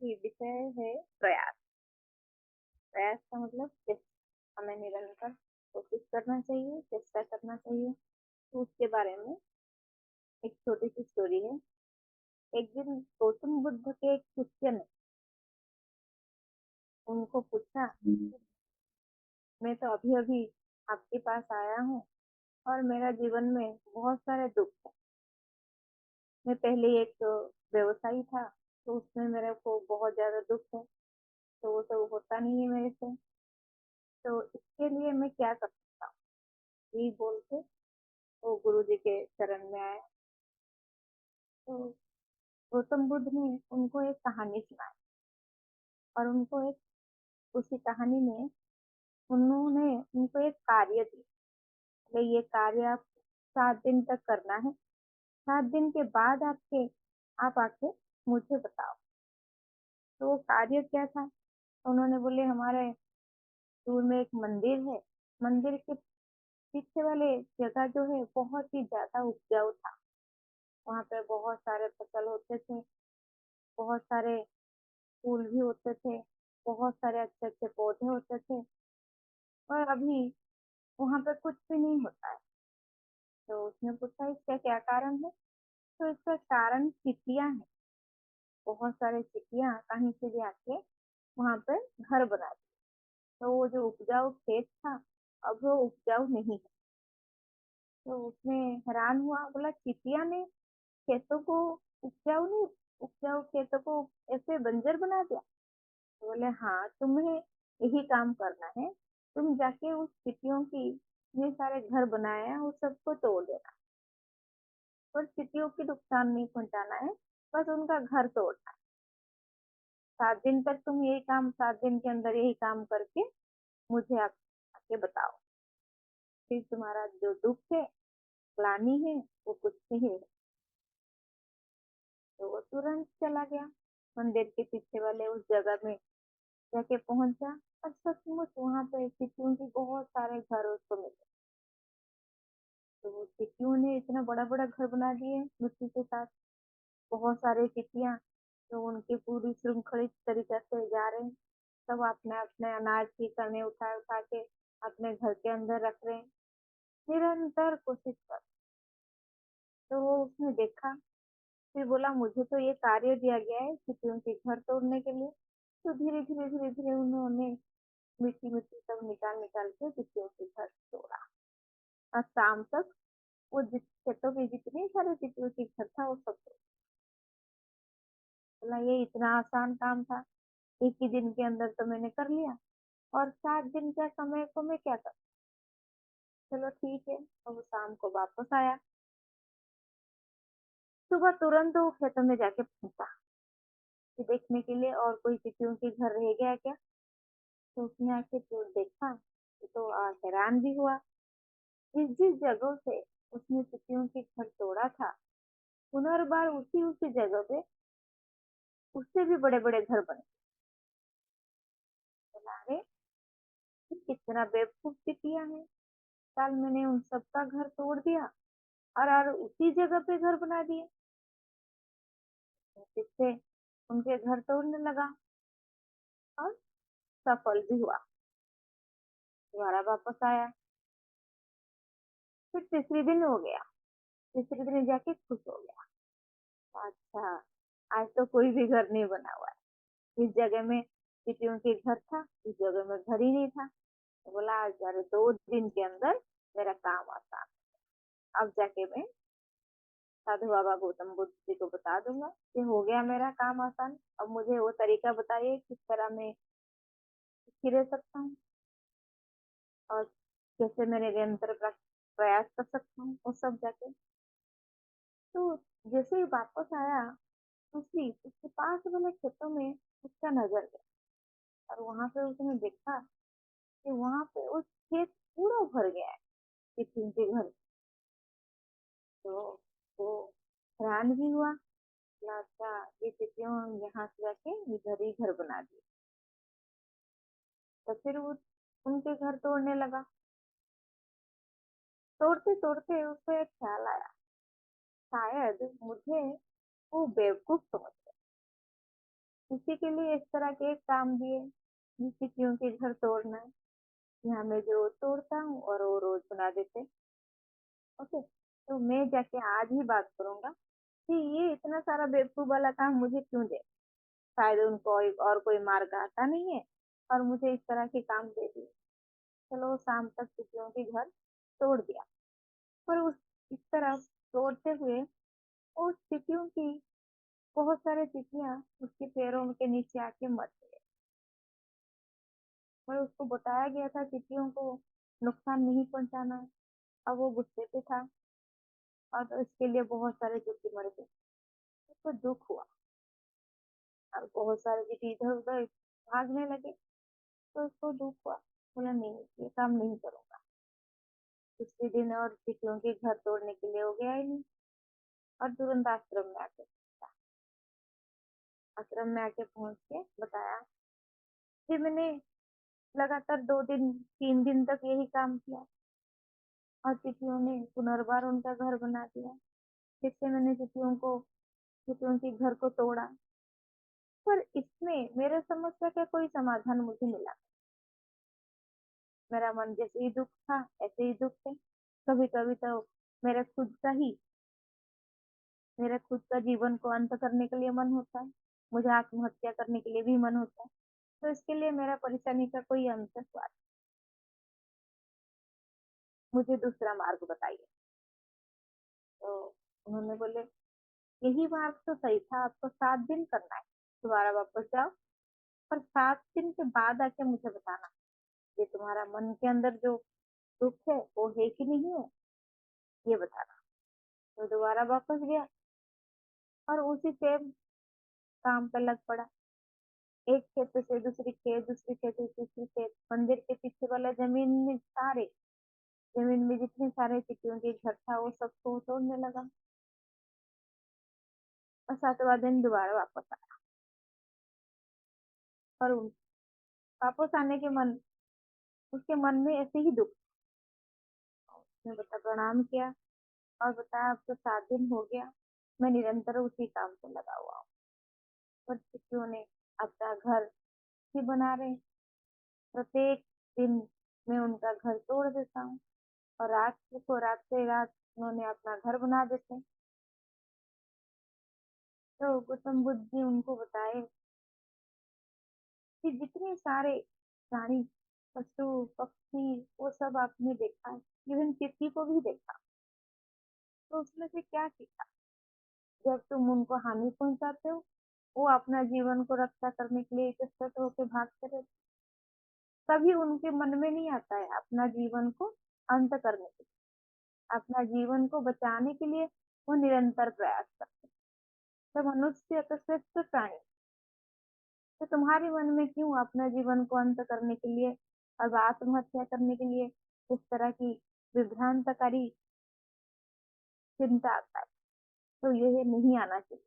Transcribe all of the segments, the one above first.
कि विषय है प्रयास। प्रयास का मतलब चेष्टा, हमें निरंतर कोशिश करना चाहिए, चेष्टा करना चाहिए। तो उसके बारे में एक छोटी सी स्टोरी है। एक दिन गौतम बुद्ध के एक शिष्य ने उनको पूछा, मैं तो अभी अभी आपके पास आया हूँ और मेरा जीवन में बहुत सारे दुख है। मैं पहले एक व्यवसायी था, तो उसमें मेरे को बहुत ज्यादा दुख है। तो वो तो होता नहीं है मेरे से। तो इसके लिए मैं क्या कर सकता हूँ, यही बोल के वो गुरु जी के शरण में आए। तो गौतम बुद्ध ने उनको एक कहानी सुनाई और उनको एक उसी कहानी में उन्होंने उनको एक कार्य दी कि ये कार्य आप 7 दिन तक करना है। 7 दिन के बाद आप आके मुझे बताओ। तो वो कार्य क्या था? उन्होंने बोले, हमारे दूर में एक मंदिर है। मंदिर के पीछे वाले जगह जो है बहुत ही ज्यादा उपजाऊ था। वहाँ पे बहुत सारे फसल होते थे, बहुत सारे फूल भी होते थे, बहुत सारे अच्छे अच्छे पौधे होते थे। और अभी वहाँ पे कुछ भी नहीं होता है। तो उसने पूछा, इसका क्या कारण है? तो इसका कारण चींटियां हैं। बहुत सारे चींटियां कहीं से भी आके वहाँ पे घर बना दी। तो वो जो उपजाऊ खेत था, अब वो उपजाऊ नहीं है। तो उसने हैरान हुआ, बोला, चींटियां ने खेतों को उपजाऊ नहीं, उपजाऊ खेतों को ऐसे बंजर बना दिया। तो बोले, हाँ, तुम्हें यही काम करना है। तुम जाके उस चींटियों की ये सारे घर बनाए हैं, उस सबको तोड़ देना। और चींटियों की नुकसान नहीं पहुंचाना है, बस उनका घर तोड़ना है। 7 दिन तक तुम यही काम, 7 दिन के अंदर यही काम करके मुझे आके बताओ। फिर तुम्हारा जो दुख है, ग्लानि है, वो कुछ नहीं है। तो वो तुरंत चला गया मंदिर के पीछे वाले उस जगह में, जाके पहुंचा। और सचमुच वहां पे चींटियों की बहुत सारे घर उसको मिले। तो वो चींटियों ने इतना बड़ा बड़ा घर बना दिए मिट्टी के साथ। बहुत सारे चींटियां तो उनकी पूरी श्रृंखलित तरीके से जा रहे हैं। सब अपने अपने अनाज की कने उठा उठा के अपने घर के अंदर रख रहे हैं, निरंतर कोशिश कर। तो वो उसने देखा, फिर बोला, मुझे तो ये कार्य दिया गया है चींटियों के घर तोड़ने के लिए। तो धीरे धीरे धीरे धीरे उन्होंने मिट्टी मिट्टी सब निकाल निकाल के चींटियों के घर तोड़ा। और शाम तक वो जिस खेतों में जितने सारे चींटियों के घर था, वो सब तोड़। बोला, ये इतना आसान काम था, एक ही दिन के अंदर तो मैंने कर लिया। और 7 दिन का समय को मैं क्या कर। चलो ठीक है। तो वो शाम को वापस आया। सुबह तुरंत वो खेतों में जाके पहुंचा कि देखने के लिए और कोई चींटियों के घर रह गया क्या। तो उसने आके तो देखा। तो हैरान भी हुआ। जिस जिस जगह से उसने चींटियों के घर तोड़ा था, पुनर्बार उसी उसी जगह पे उससे भी बड़े बड़े घर बने। बोला, अरे, ये कितना बेवकूफ चींटियां हैं। कल मैंने उन सबका घर तोड़ दिया और उसी जगह पे घर बना दिए। जिससे उनके घर तोड़ने लगा और सफल भी हुआ। दोबारा वापस आया। फिर तीसरी दिन हो गया। तीसरे दिन जाके खुश हो गया। अच्छा, आज तो कोई भी घर नहीं बना हुआ है। इस जगह में चींटियों के घर था, इस जगह में घर ही नहीं था। तो बोला, आज अरे 2 दिन के अंदर मेरा काम आसान। अब जाके मैं साधु बाबा गौतम बुद्ध जी को बता दूंगा कि हो गया मेरा काम आसान। अब मुझे वो तरीका बताइए किस तरह मैं सुखी रह सकता हूँ और कैसे मैं निरंतर प्रयास कर सकता हूँ, वो सब जाके। तो जैसे ही वापस आया, उसी उसके पास वाले खेतों में उसका नजर गया। और वहां पे उसने देखा कि वहां पे उस खेत पूरा भर गया है किसी के घर। तो वो हैरान भी हुआ। बोला, अच्छा, ये तितलियों यहाँ से जाके इधर ही घर बना दिए। तो फिर वो उनके घर तोड़ने लगा। तोड़ते तोड़ते उसे एक ख्याल आया, शायद मुझे वो बेवकूफ समझ गए। इसी के लिए इस तरह के काम दिए, जिससे कि उनके घर तोड़ना है। यहाँ मैं जो तोड़ता हूँ और वो रोज बना देते। ओके, तो मैं जाके आज ही बात करूंगा कि ये इतना सारा बेवकूफ वाला काम मुझे क्यों दे। शायद उनको और कोई मार्ग आता नहीं है और मुझे इस तरह के काम दे दिए। चलो शाम तक चिट्टियों के घर तोड़ दिया, पर उस इस तरह तोड़ते हुए उस चिट्टियों की बहुत सारी चिट्टियां उसके पैरों के नीचे आके मर गए। पर उसको बताया गया था चिट्टियों को नुकसान नहीं पहुंचाना है। अब वो गुस्से पे था और तो इसके लिए बहुत सारे चिट्टी मर गए। उसको दुख हुआ और बहुत सारे चिट्टी इधर उधर भागने लगे। तो उसको दुख हुआ, बोला नहीं ये काम नहीं करूंगा। दूसरे दिन और चिट्टियों के घर तोड़ने के लिए हो गया ही नहीं और तुरंत आश्रम में आके पहुंचा। आश्रम में आके पहुंच के बताया। फिर मैंने लगातार 2 दिन 3 दिन तक यही काम किया और चिट्टियों ने पुनर्बार उनका घर बना दिया। फिर से मैंने चिट्टियों के घर को तोड़ा, पर इसमें मेरे समस्या का कोई समाधान मुझे मिला। मेरा मन जैसे ही दुख था ऐसे ही दुख है। कभी कभी तो मेरा खुद का ही मेरा खुद का जीवन को अंत करने के लिए मन होता है। मुझे आत्महत्या करने के लिए भी मन होता है। तो इसके लिए मेरा परेशानी का कोई अंत स्वाद, मुझे दूसरा मार्ग बताइए। तो उन्होंने बोले यही मार्ग तो सही था, आपको 7 दिन करना है। दोबारा वापस जाओ और 7 दिन के बाद आके मुझे बताना ये तुम्हारा मन के अंदर जो दुख है वो है कि नहीं है, ये बताना। तो दोबारा वापस गया और उसी सेम काम पे लग पड़ा। एक खेत से दूसरी खेत, दूसरी खेत से तीसरी खेत, मंदिर के पीछे वाला जमीन में जितने सारे चिट्टियों के घर था वो सबको तोड़ने लगा। और 7वां दिन दोबारा वापस आया और वापस आने के मन उसके मन में ऐसे ही दुख। उसने बता प्रणाम किया और बताया अब तो 7 दिन हो गया, मैं निरंतर उसी काम पे लगा हुआ हूँ। पर चिट्टियों ने अपना घर ही बना रहे। प्रत्येक दिन मैं उनका घर तोड़ देता हूँ और रात से रात उन्होंने अपना घर बना देते। तो गौतम बुद्ध जी उनको बताए कि जितने सारे प्राणी, पशु, पक्षी, वो सब आपने देखा है, इवन किसी को भी देखा, तो उसमें से क्या सीखा। जब तुम उनको हानि पहुंचाते हो वो अपना जीवन को रक्षा करने के लिए इकट्ठा होकर भागते रहते। कभी उनके मन में नहीं आता है अपना जीवन को अंत करने के लिए, अपना जीवन को बचाने के लिए वो निरंतर प्रयास करते। तो मनुष्य तो श्रेष्ठ प्राणी, तो तुम्हारे मन में क्यों अपना जीवन को अंत करने के लिए और आत्महत्या करने के लिए इस तरह की विभ्रांतकारी चिंता आता है। तो यह नहीं आना चाहिए।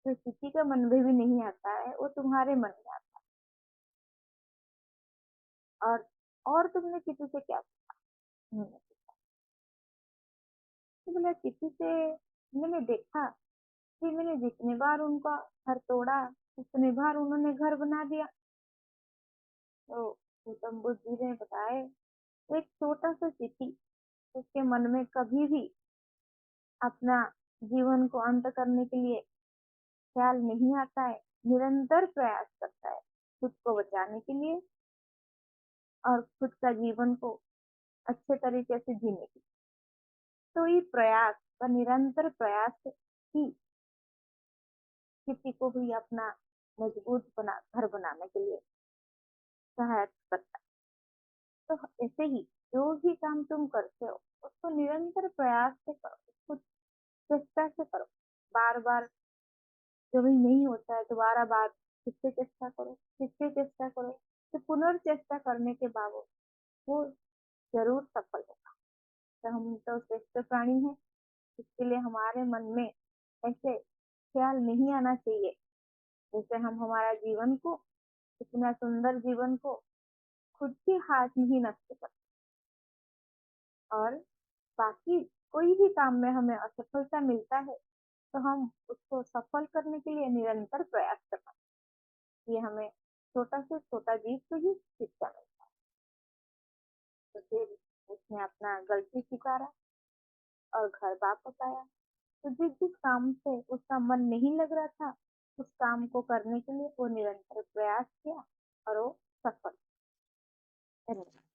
जो किसी का मन में भी नहीं आता है वो तुम्हारे मन में आता है। और तुमने किसी से क्या सीखा? उन्होंने पूछा। तो बोला किसी से मैंने देखा कि मैंने जितने बार उनका घर तोड़ा उतने बार उन्होंने घर बना दिया। तो गौतम बुद्ध जी ने बताया एक छोटा सा चींटी उसके मन में कभी भी अपना जीवन को अंत करने के लिए ख्याल नहीं आता है, निरंतर प्रयास करता है खुद को बचाने के लिए और खुद का जीवन को अच्छे तरीके से जीने के लिए। तो ये प्रयास का निरंतर प्रयास ही किसी को भी अपना मजबूत घर बनाने के लिए सहायता करता है। तो ऐसे ही जो भी काम तुम करते हो उसको निरंतर प्रयास से करो, उसको चेष्टा से करो। बार बार जब भी नहीं होता है दोबारा बार फिर से चेष्टा करो, फिर से चेष्टा करो। तो पुनर्चेष्टा करने के बाद वो जरूर सफल होगा। तो हम तो श्रेष्ठ प्राणी हैं, इसके लिए हमारे मन में ऐसे ख्याल नहीं आना चाहिए जैसे हम हमारा जीवन को, इतना सुंदर जीवन को खुद के हाथ में ही नष्ट कर। और बाकी कोई भी काम में हमें असफलता मिलता है तो हम उसको सफल करने के लिए निरंतर प्रयास करना, ये हमें छोटा से छोटा जीत से ही शिक्षा मिलती है। तो फिर उसने अपना गलती स्वीकारा और घर वापस आया। तो जिस जिस काम से उसका मन नहीं लग रहा था, उस काम को करने के लिए वो निरंतर प्रयास किया और वो सफल। धन्यवाद।